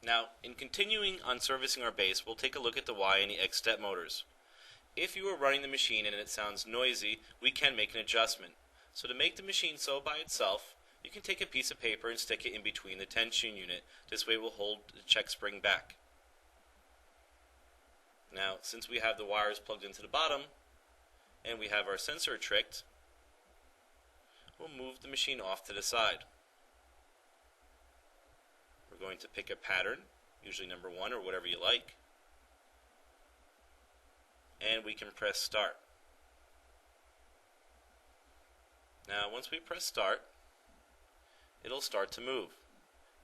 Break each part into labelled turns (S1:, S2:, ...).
S1: Now, in continuing on servicing our bass, we'll take a look at the Y and the X step motors. If you are running the machine and it sounds noisy, we can make an adjustment. So to make the machine so by itself, you can take a piece of paper and stick it in between the tension unit. This way it will hold the check spring back. Now, since we have the wires plugged into the bottom, and we have our sensor tricked, we'll move the machine off to the side. We're going to pick a pattern, usually number 1 or whatever you like, and we can press start. Now once we press start, it'll start to move.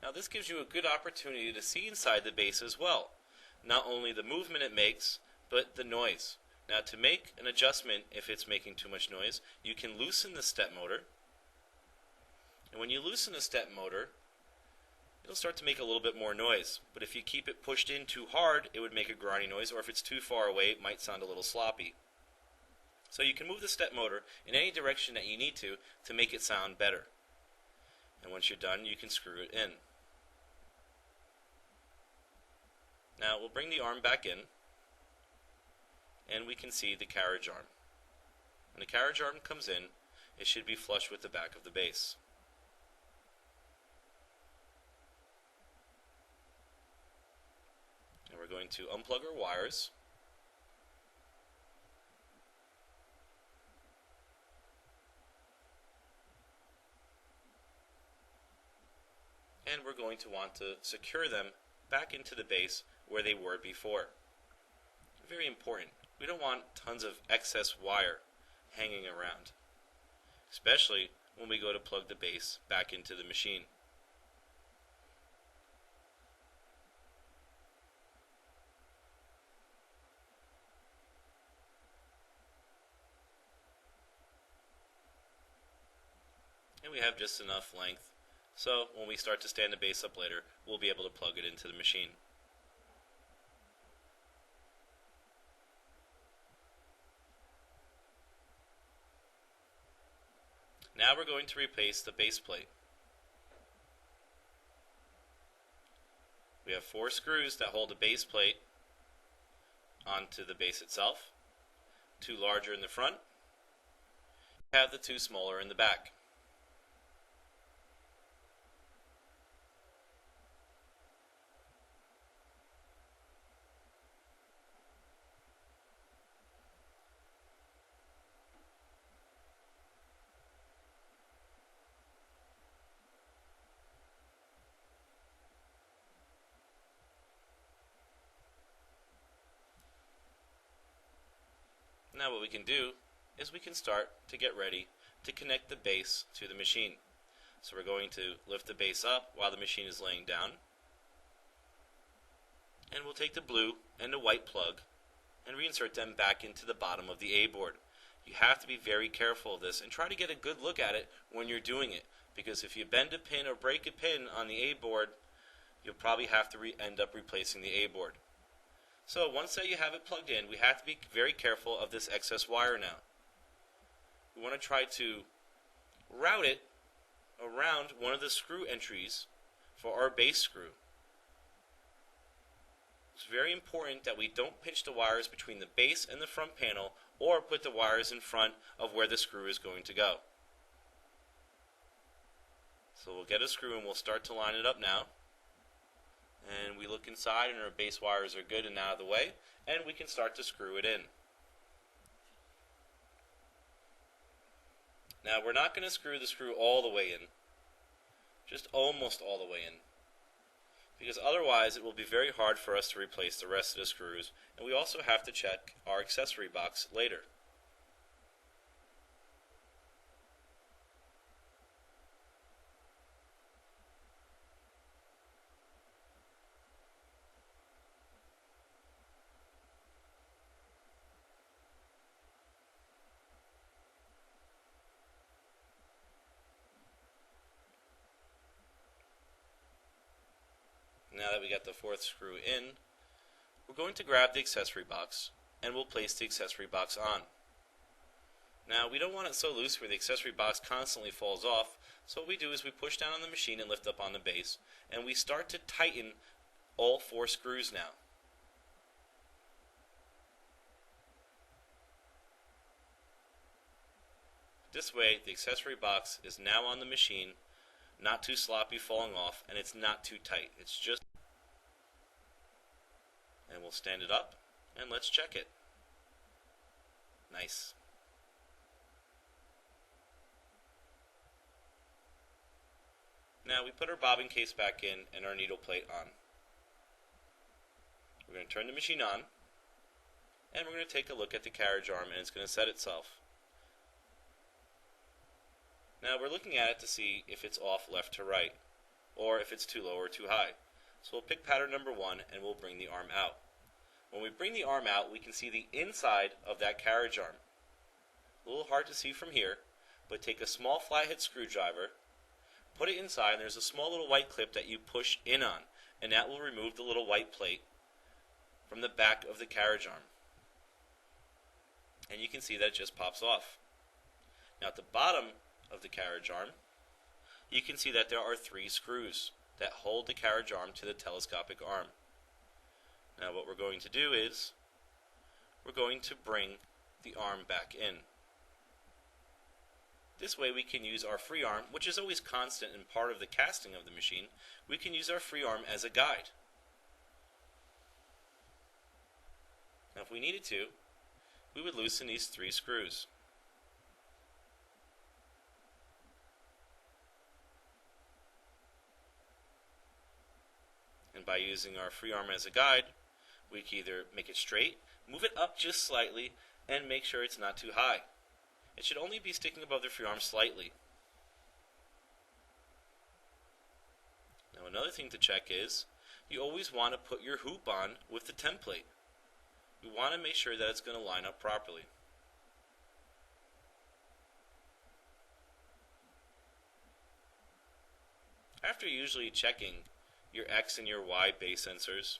S1: Now this gives you a good opportunity to see inside the bass as well. Not only the movement it makes, but the noise. Now to make an adjustment if it's making too much noise, you can loosen the step motor. And when you loosen the step motor, it'll start to make a little bit more noise. But if you keep it pushed in too hard, it would make a grinding noise, or if it's too far away, it might sound a little sloppy. So you can move the step motor in any direction that you need to make it sound better. And once you're done, you can screw it in. Now we'll bring the arm back in, and we can see the carriage arm. When the carriage arm comes in, it should be flush with the back of the bass. And we're going to unplug our wires. And we're going to want to secure them back into the bass where they were before. Very important. We don't want tons of excess wire hanging around, especially when we go to plug the bass back into the machine. And we have just enough length, so when we start to stand the bass up later, we'll be able to plug it into the machine. Now we're going to replace the base plate. We have 4 screws that hold the base plate onto the base itself. 2 larger in the front. We have the 2 smaller in the back. Now what we can do is we can start to get ready to connect the bass to the machine. So we're going to lift the bass up while the machine is laying down, and we'll take the blue and the white plug and reinsert them back into the bottom of the A board. You have to be very careful of this and try to get a good look at it when you're doing it, because if you bend a pin or break a pin on the A board, you'll probably have to end up replacing the A board. So once that you have it plugged in, we have to be very careful of this excess wire now. We want to try to route it around one of the screw entries for our base screw. It's very important that we don't pinch the wires between the base and the front panel, or put the wires in front of where the screw is going to go. So we'll get a screw and we'll start to line it up now. And we look inside and our base wires are good and out of the way, and we can start to screw it in. Now we're not going to screw the screw all the way in, just almost all the way in, because otherwise it will be very hard for us to replace the rest of the screws, and we also have to check our accessory box later. Now that we got the 4th screw in, we're going to grab the accessory box and we'll place the accessory box on. Now we don't want it so loose where the accessory box constantly falls off, so what we do is we push down on the machine and lift up on the base, and we start to tighten all 4 screws now. This way, the accessory box is now on the machine, not too sloppy falling off, and it's not too tight. It's just... And we'll stand it up, and let's check it. Nice. Now we put our bobbin case back in and our needle plate on. We're going to turn the machine on, and we're going to take a look at the carriage arm, and it's going to set itself. Now we're looking at it to see if it's off left to right, or if it's too low or too high. So we'll pick pattern number 1 and we'll bring the arm out. When we bring the arm out, we can see the inside of that carriage arm. A little hard to see from here, but take a small flathead screwdriver, put it inside, and there's a small little white clip that you push in on, and that will remove the little white plate from the back of the carriage arm. And you can see that it just pops off. Now at the bottom of the carriage arm, you can see that there are 3 screws that hold the carriage arm to the telescopic arm. Now what we're going to do is we're going to bring the arm back in. This way we can use our free arm, which is always constant and part of the casting of the machine. We can use our free arm as a guide. Now if we needed to, we would loosen these 3 screws. And by using our free arm as a guide, we can either make it straight, move it up just slightly, and make sure it's not too high. It should only be sticking above the free arm slightly. Now another thing to check is, you always want to put your hoop on with the template. We want to make sure that it's going to line up properly. After usually checking your X and your Y base sensors,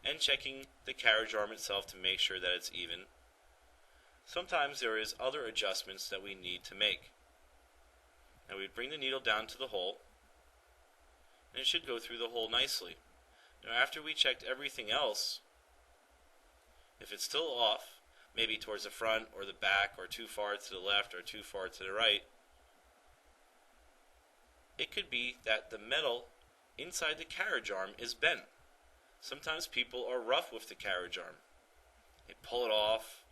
S1: and checking the carriage arm itself to make sure that it's even, sometimes there is other adjustments that we need to make. Now we bring the needle down to the hole, and it should go through the hole nicely. Now after we checked everything else, if it's still off, maybe towards the front or the back or too far to the left or too far to the right, it could be that the metal inside the carriage arm is bent. Sometimes people are rough with the carriage arm. They pull it off,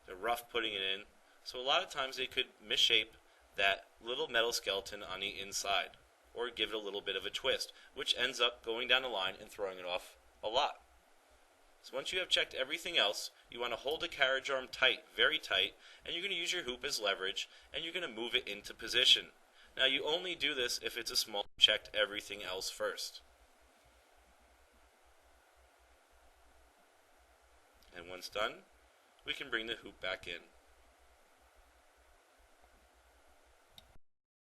S1: they're rough putting it in, so a lot of times they could misshape that little metal skeleton on the inside, or give it a little bit of a twist, which ends up going down the line and throwing it off a lot. So once you have checked everything else, you want to hold the carriage arm tight, very tight, and you're going to use your hoop as leverage, and you're going to move it into position. Now you only do this if it's a small, checked everything else first. And once done, we can bring the hoop back in.